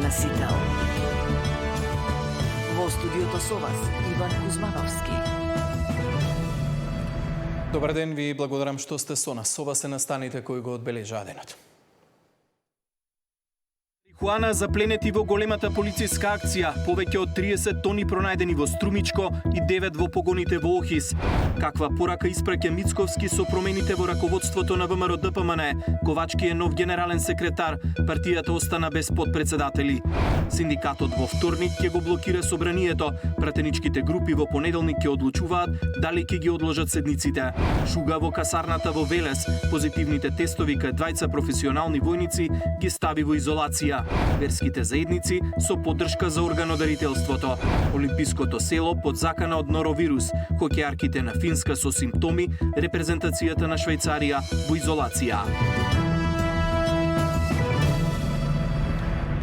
Јелена Сител. Во студиото со вас Иван Кузмановски. Добар ден, ви благодарам што сте со нас. Ова се настаните кои го одбележаа денот. Марихуана запленети во големата полициска акција, повеќе од 30 тони пронајдени во Струмичко и 9 во погоните во Охис. Каква порака испраќа Мицковски со промените во раководството на ВМРО ДПМН? Ковачки е нов генерален секретар, партијата остана без подпредседатели. Синдикатот во вторник ќе го блокира собранието, пратеничките групи во понеделник ќе одлучуваат дали ќе ги одложат седниците. Шуга во касарната во Велес, позитивните тестови кај двајца професионални војници ги стави во изолација. Верските заедници со поддршка за органодарителството. Олимпиското село под закана од норовирус, хокејарките на Финска со симптоми, репрезентацијата на Швајцарија во изолација.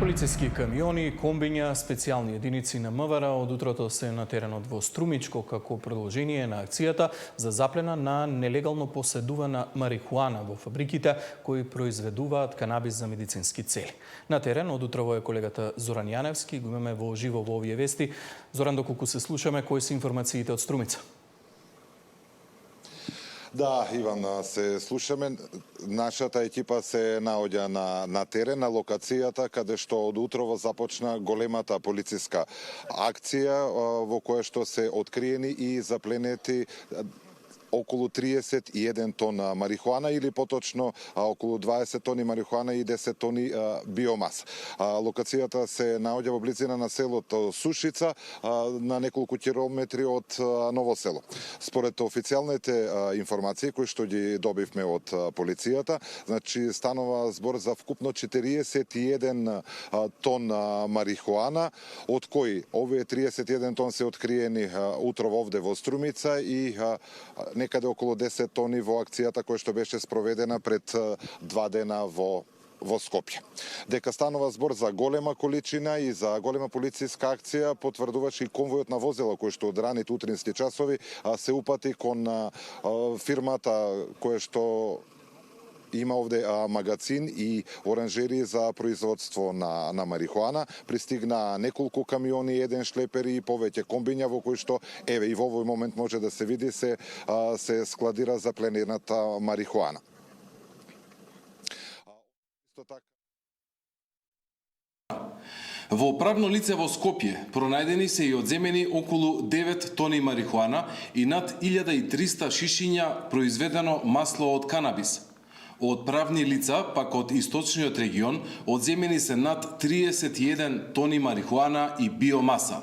Полициски камиони, комбиња, специјални единици на МВР од утрото се на теренот во Струмичко како продолжение на акцијата за заплена на нелегално поседувана марихуана во фабриките кои произведуваат канабис за медицински цели. На терен од утрово е колегата Зоран Јаневски, го имаме во живо во овие вести. Зоран, доколку се слушаме, кои се информациите од Струмица? Да, Иван, се слушаме. Нашата екипа се наоѓа на терен, на локацијата, каде што од утрово започна големата полициска акција, во која што се откриени и запленети околу 31 тон марихуана или поточно околу 20 тони марихуана и 10 тони биомаса. Локацијата се наоѓа во близина на селото Сушица, на неколку километри од Ново село. Според официјалните информации кои што ги добивме од полицијата, значи станува збор за вкупно 41 тон марихуана, од кои овие 31 тон се откриени утрово овде во Струмица и некаде околу 10 тони во акцијата која што беше спроведена пред 2 дена во Скопје. Дека станува збор за голема количина и за голема полициска акција, потврдуваше и конвојот на возила кој што од раните утрински часови се упати кон фирмата која што има овде магазин и оранжери за производство на марихуана. Пристигна неколку камиони, еден шлепер и повеќе комбиња во кои што еве и во овој момент може да се види се складира запленената марихуана. Во правно лице во Скопје пронајдени се и одземени околу 9 тони марихуана и над 1300 шишиња произведено масло од канабис. Од правни лица, пак од источниот регион, одземени се над 31 тони марихуана и биомаса.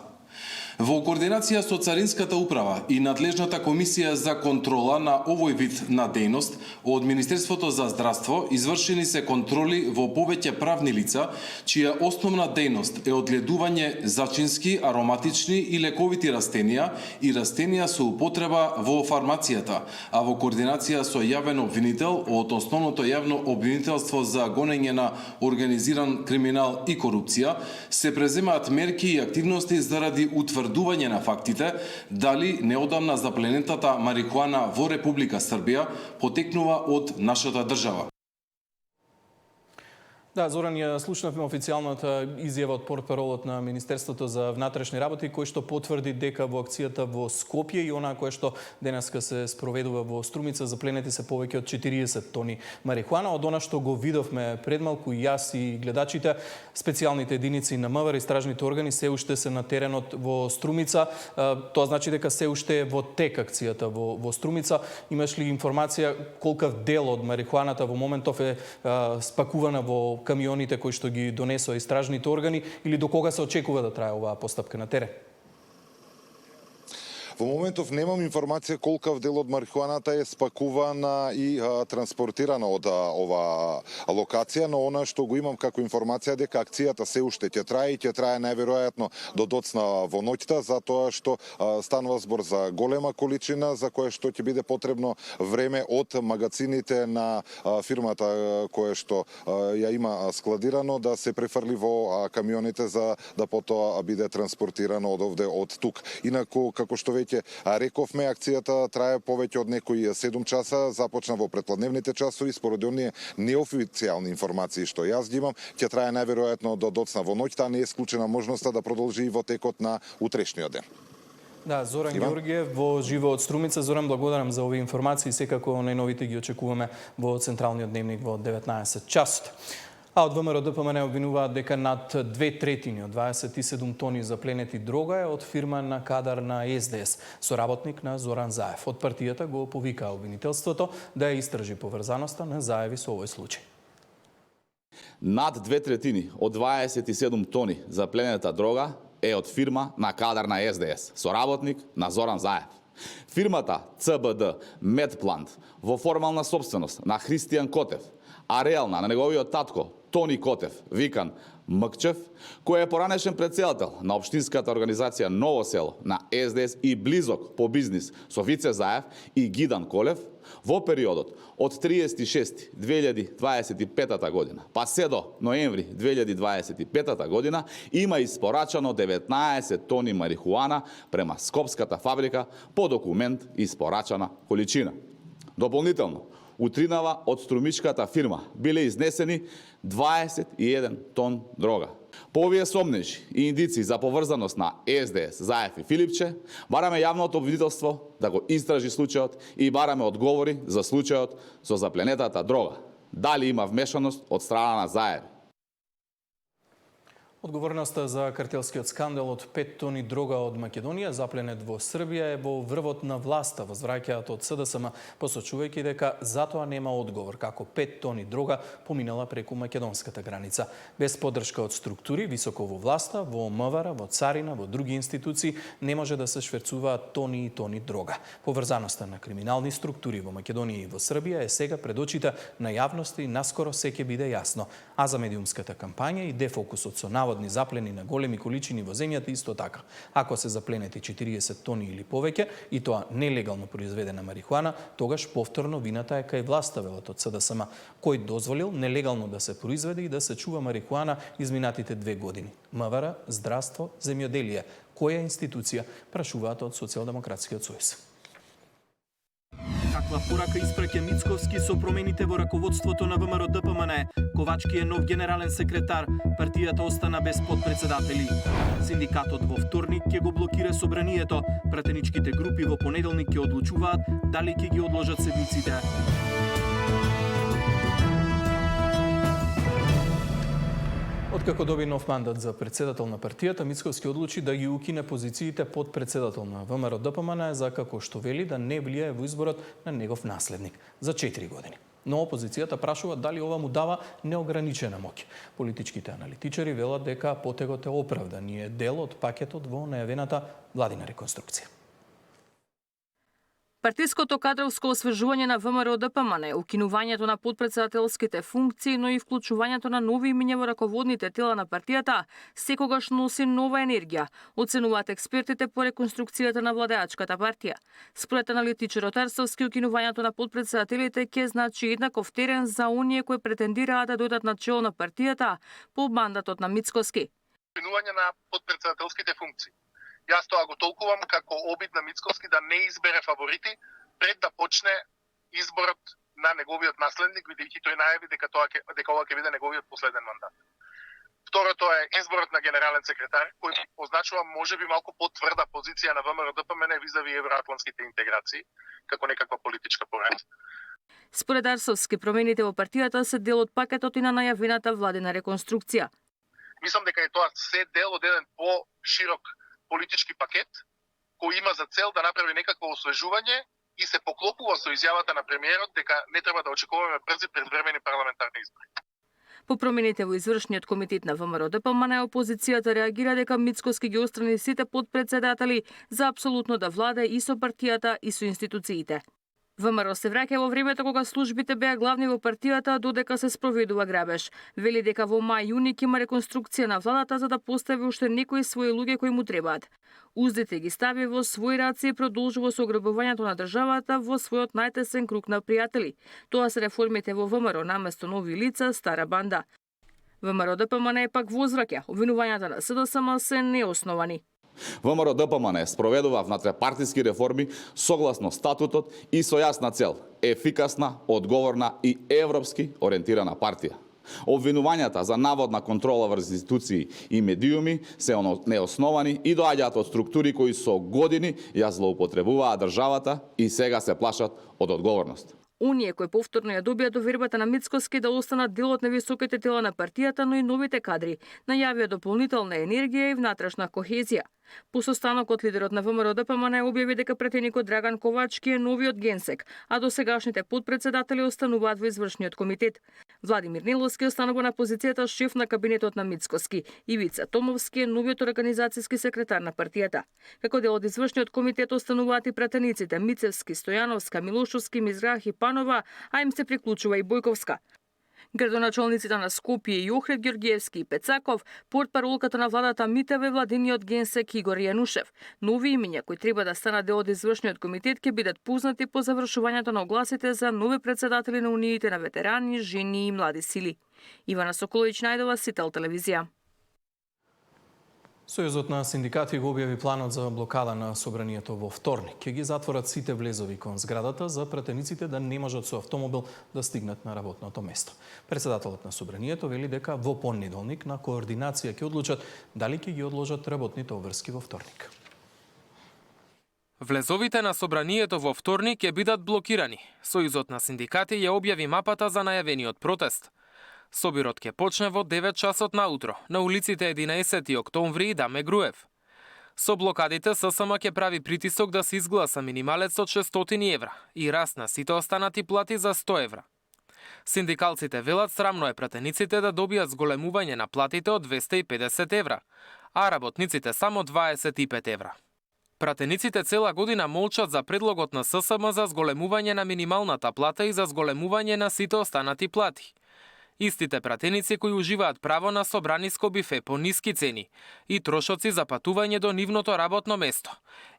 Во координација со Царинската управа и надлежната комисија за контрола на овој вид на дејност, од Министерството за здравство извршени се контроли во повеќе правни лица, чија основна дејност е одгледување зачински, ароматични и лековити растенија и растенија со употреба во фармацијата, а во координација со јавен обвинител од Основното јавно обвинителство за гонење на организиран криминал и корупција, се преземаат мерки и активности заради утврдување на фактите дали неодамна запленетата марихуана во Република Србија потекнува од нашата држава. Да, Зоран, ја слушнавме официјалната изјава од портпаролот на Министерството за внатрешни работи, кој што потврди дека во акцијата во Скопје и она која што денеска се спроведува во Струмица запленети се повеќе од 40 тони марихуана. Од она што го видовме пред малку и јас и гледачите, специјалните единици на МВР и стражните органи се уште се на теренот во Струмица. Тоа значи дека се уште е во тек акцијата во Струмица. Имаш ли информација колкав дел од марихуаната во моментов е спакувана во камионите кои што ги донесоа истражните органи или до кога се очекува да трае оваа постапка на терен? Во моментов немам информација колкав дел од марихуаната е спакувана и транспортирана од ова локација, но она што го имам како информација дека акцијата се уште ќе трае и ќе трае најверојатно до доцна во ноќта, затоа што станува збор за голема количина за која што ќе биде потребно време од магазините на фирмата која што ја има складирано да се префрли во камионите за да потоа биде транспортирано од овде од тук. Инаку како што веќе веќе рековме, акцијата трае повеќе од некои 7 часа, започна во предпладневните часови, според оние неофицијални информации што јас ги имам, ќе трае најверојатно до доцна во ноќта, не е исклучена можноста да продолжи и во текот на утрешниот ден. Да, Зоран Ѓоргиев во живо од Струмица. Зоран, благодарам за овие информации, секако најновите ги очекуваме во Централниот дневник во 19 часот. А од ВМРО ДПМН обвинуваат дека над 2/3 од 27 тони запленети дрога е од фирма на кадар на СДС, соработник на Зоран Заев. Од партијата го повикаа обвинителството да ја истражи поврзаноста на Заеви со овој случај. Над 2/3 од 27 тони запленета дрога е од фирма на кадар на СДС, соработник на Зоран Заев. Фирмата ЦБД Медплант во формална собственост на Христијан Котев, а реална на неговиот татко Тони Котев, викан Мкчев, кој е поранешен претседател на општинската организација Ново село на СДС и близок по бизнис со Вице Заев и Гидан Колев, во периодот од 30.6.2025 година па се до ноември 2025 година има испорачано 19 тони марихуана према Скопската фабрика по документ испорачана количина. Дополнително, утринава од струмичката фирма биле изнесени 21 тон дрога. По овие сомнежи и индици за поврзаност на СДС, Заев и Филипче, бараме јавното обвинителство да го истражи случајот и бараме одговори за случајот со запленетата дрога. Дали има вмешаност од страна на Заев? Одговорноста за картелскиот скандал од 5 тони дрога од Македонија запленет во Србија е во врвот на власта, возвраќаат од СДСМ, посочувајќи дека затоа нема одговор како 5 тони дрога поминала преку македонската граница. Без поддршка од структури високо во власта, во МВР, во царина, во други институции не може да се шверцуваат тони и тони дрога. Поврзаноста на криминални структури во Македонија и во Србија е сега пред очите на јавноста и наскоро се ќе биде јасно. А за медиумската кампања и дефокусот со наводни заплени на големи количини во земјата исто така. Ако се запленети 40 тони или повеќе, и тоа нелегално произведена марихуана, тогаш повторно вината е кај власта, велат од СДСМ, кој дозволил нелегално да се произведе и да се чува марихуана изминатите 2 години. МВР, здравство, земјоделие, која институција, прашуваат од Социјалдемократскиот сојуз. Каква порака испраќа Мицковски со промените во раководството на ВМРО ДПМН? Ковачки е нов генерален секретар, партијата остана без подпредседатели. Синдикатот во вторник ќе го блокира собранието. Пратеничките групи во понеделник ќе одлучуваат дали ќе ги одложат седниците. Откако доби нов мандат за председател на партијата, Мицковски одлучи да ги укине позициите под председател на ВМРО ДПМН за како што вели да не влијае во изборот на негов наследник за 4 години. Но опозицијата прашува дали ова му дава неограничена моќ. Политичките аналитичари велат дека потегот е оправдан и е дел од пакетот во најавената владина реконструкција. Партиското кадровско освежување на ВМРО ДПМН, укинувањето на подпредседателските функции, но и вклучувањето на нови имиња во раководните тела на партијата, секогаш носи нова енергија, оценуваат експертите по реконструкцијата на владеачката партија. Според аналитичарот Арсовски, укинувањето на подпредседателите ќе значи еднаков терен за оние кои претендираат да дојдат на чело на партијата по мандатот на Мицковски. Укинување на подпредседателските функции. Јас тоа го толкувам како обид на Мицковски да не избере фаворити пред да почне изборот на неговиот наследник, бидејќи тој најави дека ова ќе биде неговиот последен мандат. Второто е изборот на генерален секретар, кој означува можеби малку потврда позиција на ВМРО ДПМН визави евроатлантските интеграции, како некаква политичка поред. Според Арсовски, промените во партијата се дел од пакетот и на најавената владина реконструкција. Мислам дека е тоа се дел од еден по-широк политички пакет кој има за цел да направи некакво освежување и се поклопува со изјавата на премиерот дека не треба да очекуваме брзи предвремени парламентарни избори. По промените во извршниот комитет на ВМРО ДПМН, опозицијата реагира дека Мицковски ги отстрани сите подпредседатели за апсолутно да владе и со партијата и со институциите. ВМРО се враќа во времето кога службите беа главни во партијата додека се спроведува грабеж. Вели дека во мај-јуни ќе има реконструкција на владата за да постави уште некои своји луѓе кои му требаат. Уздите ги стави во своји раци и продолжува со ограбувањето на државата во својот најтесен круг на пријатели. Тоа се реформите во ВМРО наместо нови лица, стара банда. ВМРО ДПМН пак возвраќа, обвинувањата на СДСМ се неосновани. ВМРО ДПМН спроведува внатрепартиски реформи согласно статутот и со јасна цел – ефикасна, одговорна и европски ориентирана партија. Обвинувањата за наводна контрола врз институции и медиуми се неосновани и доаѓаат од структури кои со години ја злоупотребуваат државата и сега се плашат од одговорност. Оние кои повторно ја добија довербата на Мицкоски да останат дел од нависоките тела на партијата, но и новите кадри, најавија дополнителна енергија и внатрешна кохезија. По состанокот, лидерот на ВМРО ДПМН објави дека претеникот Драган Ковачки е новиот генсек, а досегашните подпредседатели остануваат во извршниот комитет. Владимир Неловски останува на позицијата шеф на кабинетот на Мицкоски. Ивица Томовски е новиот организацијски секретар на партијата. Како дел од извршниот комитет остануваат и пратениците Мицевски, Стојановска, Милошовски, Мизрахи, Панова, а им се приклучува и Бојковска. Градоначалниците на Скопје и Охрид Ѓорѓиевски и Пецаков, портпаролката на владата Митева и владиниот генсек Игор Јанушев. Нови имиња кои треба да станат дел од извршниот комитет ќе бидат познати по завршувањето на огласите за нови председатели на униите на ветерани, жени и млади сили. Ивана Соколовиќ најдова, Сител телевизија. Сојузот на синдикати го објави планот за блокада на собранието во вторник. Ќе ги затворат сите влезови кон зградата за пратениците да не можат со автомобил да стигнат на работното место. Председателот на собранието вели дека во понеделник на координација ќе одлучат дали ќе ги одложат работните обврски во вторник. Влезовите на собранието во вторник ќе бидат блокирани. Сојузот на синдикати ја објави мапата за најавениот протест. Собирот ќе почне во 9 часот наутро на улиците 11 октомври и Даме Груев. Со блокадите ССМ ќе прави притисок да се изгласа минималец од 600 евра и раст на сите останати плати за 100 евра. Синдикалците велат срамно е пратениците да добијат зголемување на платите од 250 евра, а работниците само 25 евра. Пратениците цела година молчат за предлогот на ССМ за зголемување на минималната плата и за зголемување на сите останати плати. Истите пратеници кои уживаат право на собраниско бифе по ниски цени и трошоци за патување до нивното работно место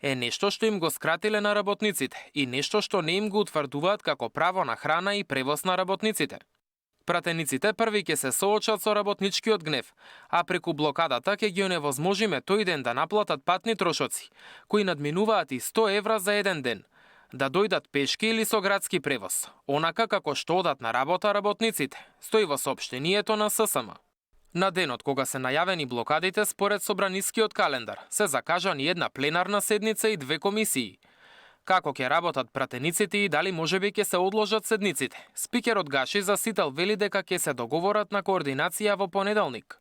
е нешто што им го скратиле на работниците и нешто што не им го утврдуваат како право на храна и превоз на работниците. Пратениците први ќе се соочат со работничкиот гнев, а преку блокадата ќе ги оневозможиме тој ден да наплатат патни трошоци, кои надминуваат и 100 евра за еден ден, да дојдат пешки или со градски превоз, онака како што одат на работа работниците, стои во соопштението на ССМ. На денот кога се најавени блокадите според собранискиот календар, се закажани една пленарна седница и 2 комисии. Како ќе работат пратениците и дали можеби ќе се одложат седниците, спикерот Гаши за Сител вели дека ќе се договорат на координација во понеделник.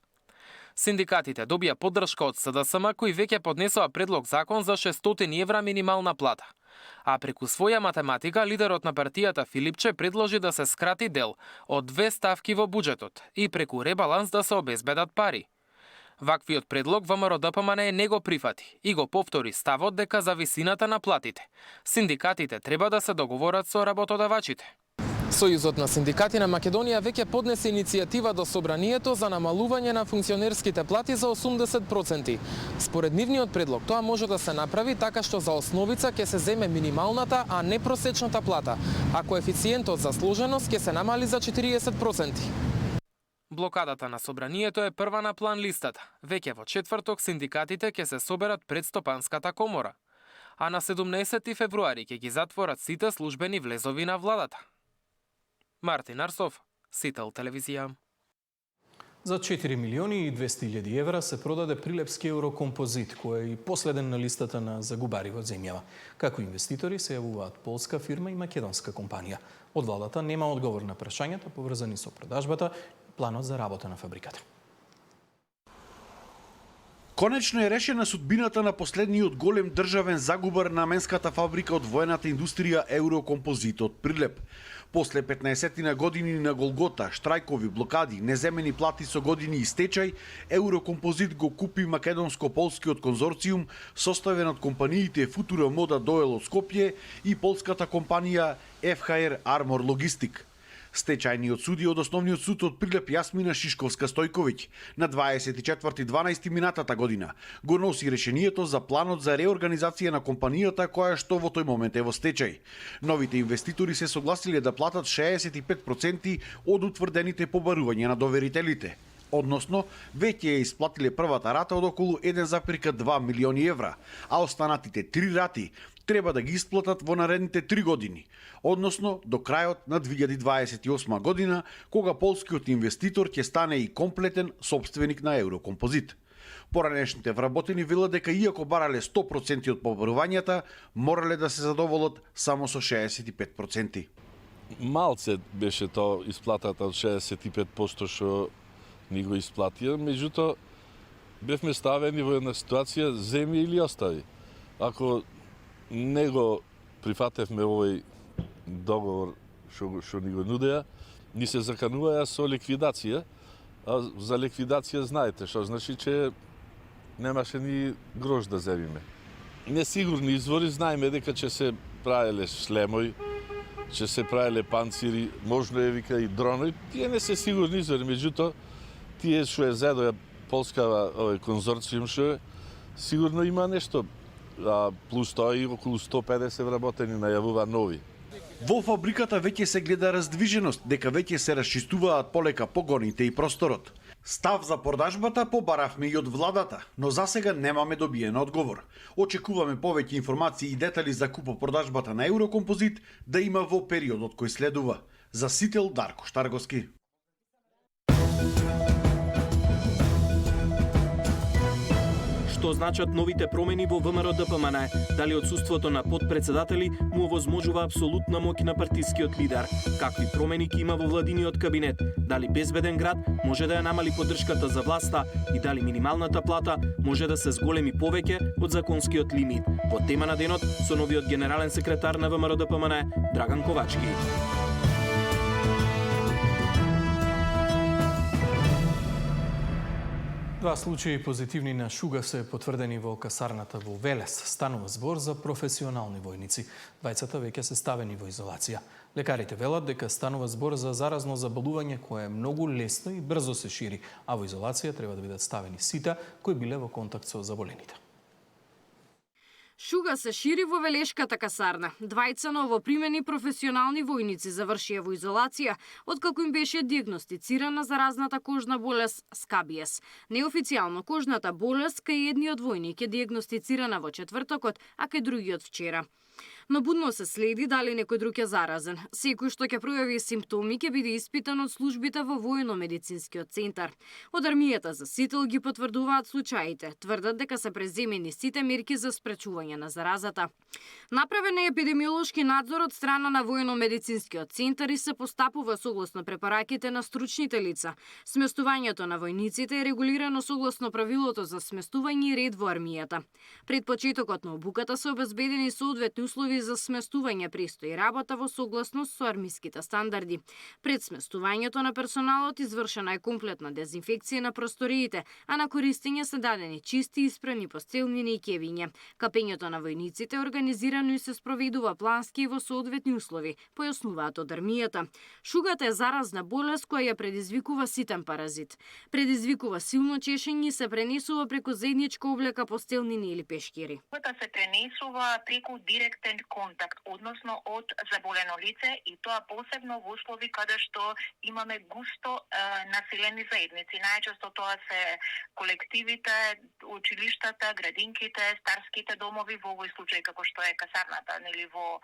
Синдикатите добија поддршка од СДСМ кои веќе поднесоа предлог закон за 600 евра минимална плата. А преку своја математика, лидерот на партијата Филипче предложи да се скрати дел од 2 ставки во буџетот и преку ребаланс да се обезбедат пари. Ваквиот предлог ВМРО ДПМН не го прифати и го повтори ставот дека за висината на платите синдикатите треба да се договорат со работодавачите. Сојузот на синдикати на Македонија веќе поднесе иницијатива до собранието за намалување на функционерските плати за 80%. Според нивниот предлог, тоа може да се направи така што за основица ќе се земе минималната, а не просечната плата, а коефициентот за сложеност ќе се намали за 40%. Блокадата на собранието е прва на план листата. Веќе во четврток синдикатите ќе се соберат пред Стопанската комора, а на 17 февруари ќе ги затворат сите службени влезови на владата. Мартин Арсов, Сител телевизија. За 4 милиони и 200 илјади евра се продаде прилепски Еврокомпозит, кој е и последен на листата на загубари во земјава. Како инвеститори се јавуваат полска фирма и македонска компанија. Од владата нема одговор на прашањата поврзани со продажбата и планот за работа на фабриката. Конечно е решена судбината на последниот голем државен загубар на наменската фабрика од воената индустрија Еврокомпозит од Прилеп. После 15 години на голгота, штрајкови, блокади, неземени плати со години и стечај, Еврокомпозит го купи македонско-полскиот конзорциум составен од компаниите Футура Мода Доел од Скопје и полската компанија FHR Armor Logistic. Стечајниот судија од Основниот суд од Прилеп Јасмина Шишковска-Стојковиќ на 24.12. минатата година го носи решението за планот за реорганизација на компанијата која што во тој момент е во стечај. Новите инвеститори се согласиле да платат 65% од утврдените побарувања на доверителите. Односно, веќе ја исплатиле првата рата од околу 1,2 милиони евра, а останатите 3 рати треба да ги исплатат во наредните 3 години, односно до крајот на 2028 година, кога полскиот инвеститор ќе стане и комплетен собственик на Еврокомпозит. Поранешните вработени велат дека иако барале 100% од побарувањата, морале да се задоволат само со 65%. Малце беше тоа исплатата од 65% што ни го исплатија, меѓутоа бевме ставени во една ситуација земи или остави. Ако не го прифатевме овој договор што ни го нудеа, ни се закануваја со ликвидација, а за ликвидација знаете што значи, че немаше ни грош да земиме. Несигурни извори, знаеме дека ќе се правеле шлемои, ќе се правеле панцири, можно е вика и дронои, тие не се сигурни извори, меѓутоа тие што е зедоја полска овој конзорциум што е, сигурно има нешто, а плюс тоа и околу 150 вработени најавува нови. Во фабриката веќе се гледа раздвиженост, дека веќе се расчистуваат полека погоните и просторот. Став за продажбата побаравме и од владата, но засега немаме добиен одговор. Очекуваме повеќе информации и детали за купо-продажбата на Еврокомпозит да има во периодот кој следува. За Сител Дарко Штарговски. Што значат новите промени во ВМРО-ДПМН? Дали отсуството на подпредседатели му овозможува апсолутна моќ на партискиот лидер? Какви промени ќе има во владиниот кабинет? Дали безбеден град може да ја намали поддршката за власта и дали минималната плата може да се зголеми повеќе од законскиот лимит? Во тема на денот со новиот генерален секретар на ВМРО-ДПМН Драган Ковачки. Два случаи позитивни на шуга се потврдени во касарната во Велес. Станува збор за професионални војници. Двајцата веќе се ставени во изолација. Лекарите велат дека станува збор за заразно заболување кое е многу лесно и брзо се шири, а во изолација треба да бидат ставени сите кои биле во контакт со заболените. Шуга се шири во Велешката касарна. Двајца новопримени професионални војници завршија во изолација, откако им беше диагностицирана заразната кожна болест скабиес. Неофицијално кожната болест кај едниот војник е диагностицирана во четвртокот, а кај другиот вчера. Но будно се следи дали некој друг е заразен. Секој што ќе пројави симптоми ќе биде испитан од службите во војно-медицинскиот центар. Од армијата за Сител ги потврдуваат случаите. Тврдат дека се преземени сите мерки за спречување на заразата. Направен е епидемиолошки надзор од страна на војно-медицинскиот центар и се постапува согласно препараките на стручните лица. Сместувањето на војниците е регулирано согласно правилото за сместување и ред во армијата. Пред почетокот на обуката се обезбедени соодветни услови за сместување, престои работа во согласност со армиските стандарди. Пред сместувањето на персоналот извршена е комплетна дезинфекција на просториите, а на користење се дадени чисти и испрани постелнини и кевиња. Капењето на војниците е организирано и се спроведува плански и во соодветни услови, појаснуваат од армијата. Шугата е заразна болест која ја предизвикува ситен паразит. Предизвикува силно чешење и се пренесува преку заедничка облека постелнини или пешкири. Шугата се пренесува преку директен контакт, односно од заболено лице, и тоа посебно во услови каде што имаме густо населени заедници. Најчесто тоа се колективите, училиштата, градинките, старските домови, во овој случај како што е касарната, нели во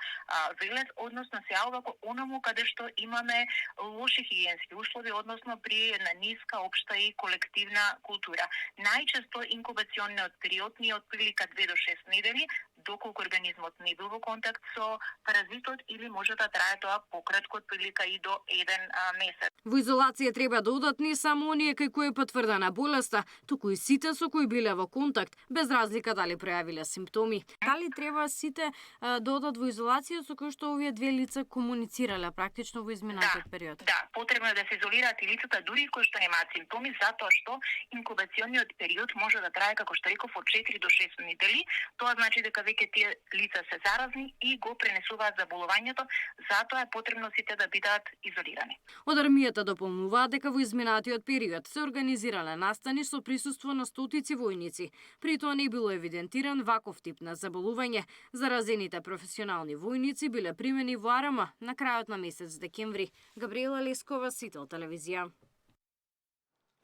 Велес, односно се јавува онаму каде што имаме лоши хигиенски услови, односно при една ниска општа и колективна култура. Најчесто инкубационниот период ни е од прилика 2 до 6 недели, доколку организмот не бил во контакт со паразитот, или може да трае тоа пократко, од прилика и до 1 месец. Во изолација треба да одат не само оние кај кои е потврдена болеста, туку и сите со кои биле во контакт, без разлика дали пројавиле симптоми. Дали треба сите да одат во изолација со кои што овие две лица комуницирале практично во изминатиот период? Да, потребно е да се изолираат и лицата дури кои што немаат симптоми, затоа што инкубационниот период може да трае, како што реков, од 4 до 6 недели. Тоа значи дека веќе тие лица се заразни и го пренесуваат заболувањето, затоа е потребно сите да бидат изолирани. Од армијата дополнуваат дека во изминатиот период се организирале настани со присуство на стотици војници. При тоа не било евидентиран ваков тип на заболување. Заразените професионални војници биле примени во Арама на крајот на месец декември. Габриела Лескова, Сител телевизија.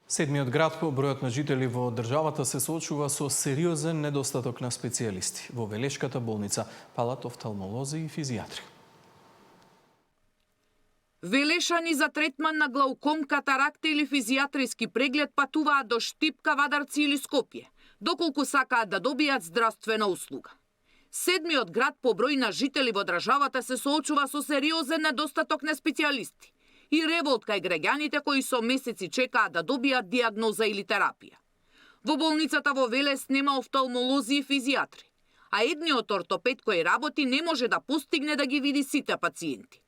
Седмиот град по бројот на жители во државата се соочува со сериозен недостаток на специјалисти. Во Велешката болница палат офталмолози и физијатри. Велешани за третман на глауком, катаракта или физијатриски преглед патуваат до Штипка, Вадарци или Скопје, доколку сакаат да добијат здравствена услуга. Седмиот град по број на жители во државата се соочува со сериозен недостаток на специјалисти и револт кај граѓаните кои со месеци чекаат да добијат диагноза или терапија. Во болницата во Велес нема офталмолози и физијатри, а едниот ортопед кој работи не може да постигне да ги види сите пациенти.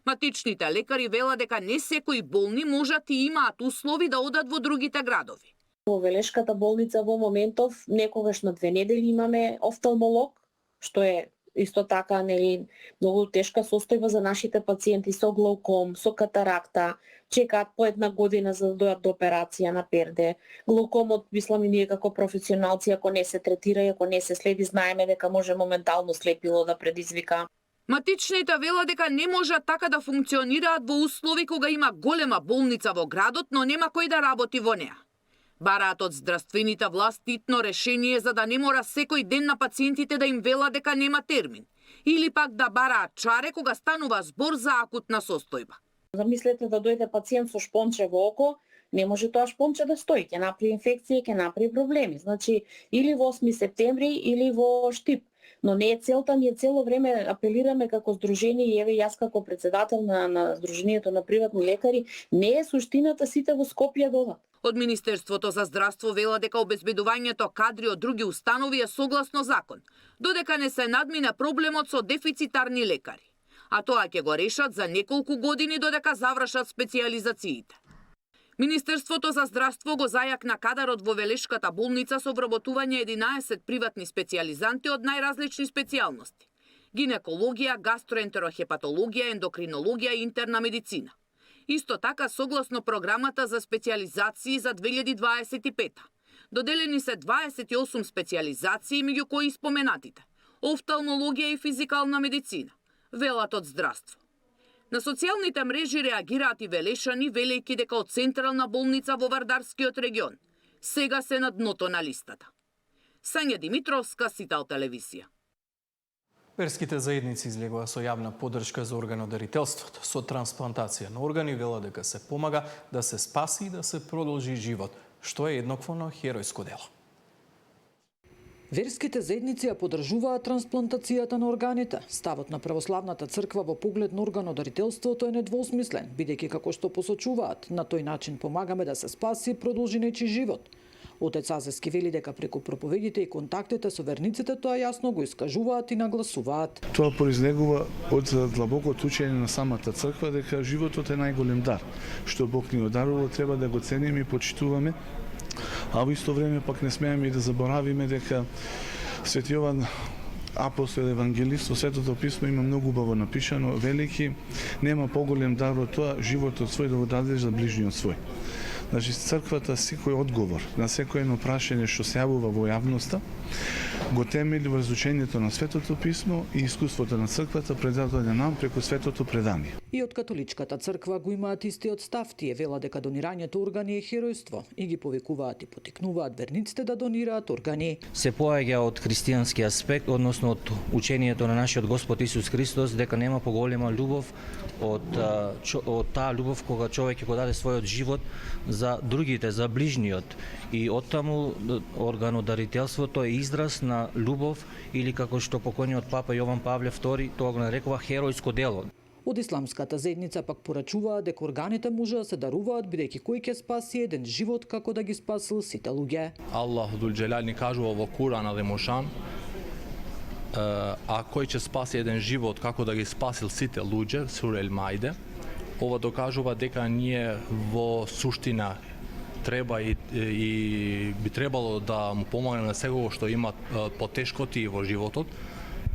Матичните лекари велат дека не секои болни можат и имаат услови да одат во другите градови. Во Велешката болница во моментов некогаш на 2 недели имаме офталмолог, што е исто така многу тешка состојба за нашите пациенти со глауком, со катаракта, чекаат по 1 година за да дојдат до операција на перде. Глаукомот, мислам и ние како професионалци, ако не се третира и ако не се следи, знаеме дека може моментално слепило да предизвика. Матичните велат дека не можат така да функционираат во услови кога има голема болница во градот, но нема кој да работи во неа. Бараат од здравствените власти итно решение за да не мора секој ден на пациентите да им велат дека нема термин, или пак да бараат чаре кога станува збор за акутна состојба. Замислете да дојде пациент со шпонче во око, не може тоа шпонче да стои, ќе направи инфекција, ќе направи проблеми. Значи, или во 8 септември, или во Штип. Но не е целта, ние цело време апелираме како здружение и еве јас како председател на Здруженијето на приватни лекари, не е суштината сите во Скопје додат. Од Министерството за здравство вела дека обезбедувањето кадри од други установи е согласно закон, додека не се надмине проблемот со дефицитарни лекари. А тоа ќе го решат за неколку години додека завршат специјализациите. Министерството за здравство го зајакна кадарот во Велешката болница со вработување 11 приватни специјализанти од најразлични специјалности: гинекологија, гастроентерохепатологија, ендокринологија и интерна медицина. Исто така, согласно програмата за специјализации за 2025, доделени се 28 специјализации, меѓу кои споменатите офталмологија и физикална медицина, велат од здравство. На социјалните мрежи реагираат и велешани, велејќи дека од Централна болница во Вардарскиот регион сега се на дното на листата. Сања Димитровска, Сител телевизија. Верските заедници излегува со јавна поддршка за органодарителството. Со трансплантација на органи вела дека се помага да се спаси и да се продолжи живот, што е еднакво херојско дело. Верските заедници ја поддржуваат трансплантацијата на органите. Ставот на православната црква во поглед на органодарителството е недвосмислен, бидејќи како што посочуваат, на тој начин помагаме да се спаси и продолжи нечи живот. Отец Азески вели дека преку проповедите и контактите со верниците тоа јасно го искажуваат и нагласуваат. Тоа произлегува од длабокото учење на самата црква дека животот е најголем дар, што Бог ни одарува, треба да го цениме и почитуваме, а во исто време пак не смееме и да заборавиме дека Свети Јован апостол евангелист во Светото писмо има многу убаво напишано, велики нема поголем дар од тоа животот свој да го дадеш за ближниот свој. Значи, црквата секој одговор на секој едно прашање што се јавува во јавноста го темели врз учењето на Светото писмо и искуството на црквата предадено нам преку Светото предание. И од католичката црква го имаат истиот став, тие вела дека донирањето органи е херојство и ги повикуваат и потикнуваат верниците да донираат органи. Се поаѓа од христијански аспект, односно од учението на нашиот Господ Исус Христос, дека нема поголема љубов од таа љубов кога човек ќе го даде својот живот за другите, за ближниот. И оттаму органодарителството е израз на љубов или како што покојниот папа Јован Павле II тоа го нарекува херојско дело. Од исламската заедница пак порачуваат дека органите може да се даруваат бидејќи кој ќе спаси еден живот како да ги спасил сите луѓе. Аллах Дул Джелал ни кажува во Куран Алемушан, а кој ќе спаси еден живот како да ги спасил сите луѓе, сура Ел Маиде, ова докажува дека ние во суштина треба и би требало да му помогнеме на секој што има потешкоти во животот.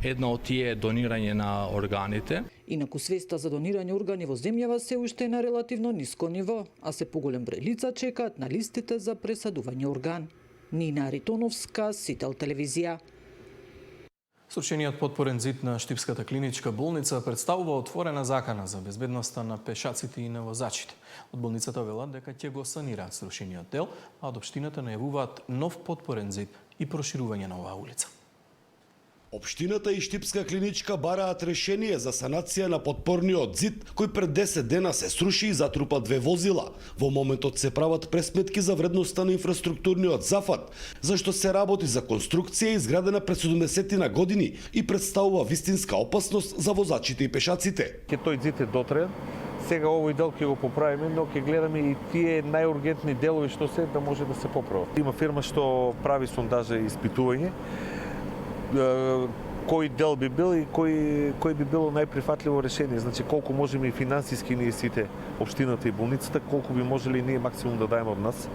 Една од тие е донирање на органите. Инаку свеста за донирање органи во земјава се уште е на релативно ниско ниво, а се поголем број лица чекаат на листите за пресадување орган. Нина Ритоновска, Сител телевизија. Срушениот потпорен зид на Штипската клиничка болница представува отворена закана за безбедноста на пешаците и на возачите. Од болницата велат дека ќе го санираат срушениот дел, а од општината најавуваат нов потпорен зид и проширување на оваа улица. Општината и Штипска клиничка бараат решение за санација на подпорниот зид, кој пред 10 дена се сруши и затрупа 2 возила. Во моментот се прават пресметки за вредноста на инфраструктурниот зафат, зашто се работи за конструкција изградена пред 70-ти години и представува вистинска опасност за возачите и пешаците. Тој зид е дотраен. Сега овој дел ќе го поправиме, но ќе гледаме и тие најургентни делови што се да може да се поправат. Има фирма што прави сондажа и испитување. Кој дел би бил и кој би било најприфатливо решение. Значи колку можеме и финансиски ние сите, општината и болницата, колку би можеле ние максимум да дајме од нас.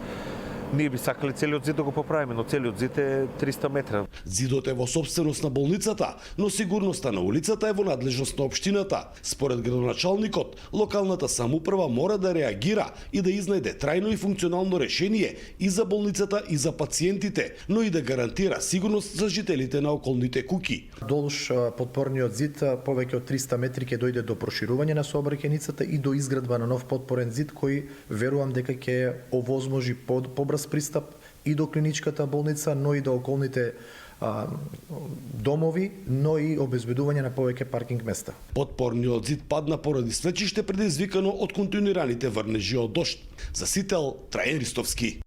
Ние би сакале целиот зид да го поправиме, но целиот зид е 300 метра. Зидот е во собственост на болницата, но сигурноста на улицата е во надлежност на општината. Според градоначалникот, локалната самоуправа мора да реагира и да изнајде трајно и функционално решение и за болницата и за пациентите, но и да гарантира сигурност за жителите на околните куќи. Долж подпорниот зид повеќе од 300 метри ќе дојде до проширување на сообраќајницата и до изградба на нов подпорен зид кој верувам дека ќе овозможи побрз пристап и до клиничката болница, но и до околните домови, но и обезбедување на повеќе паркинг места. Подпорниот зид падна поради свлечиште предизвикано од континуираните врнежи од дожд. За Сител, Трајан Ристовски.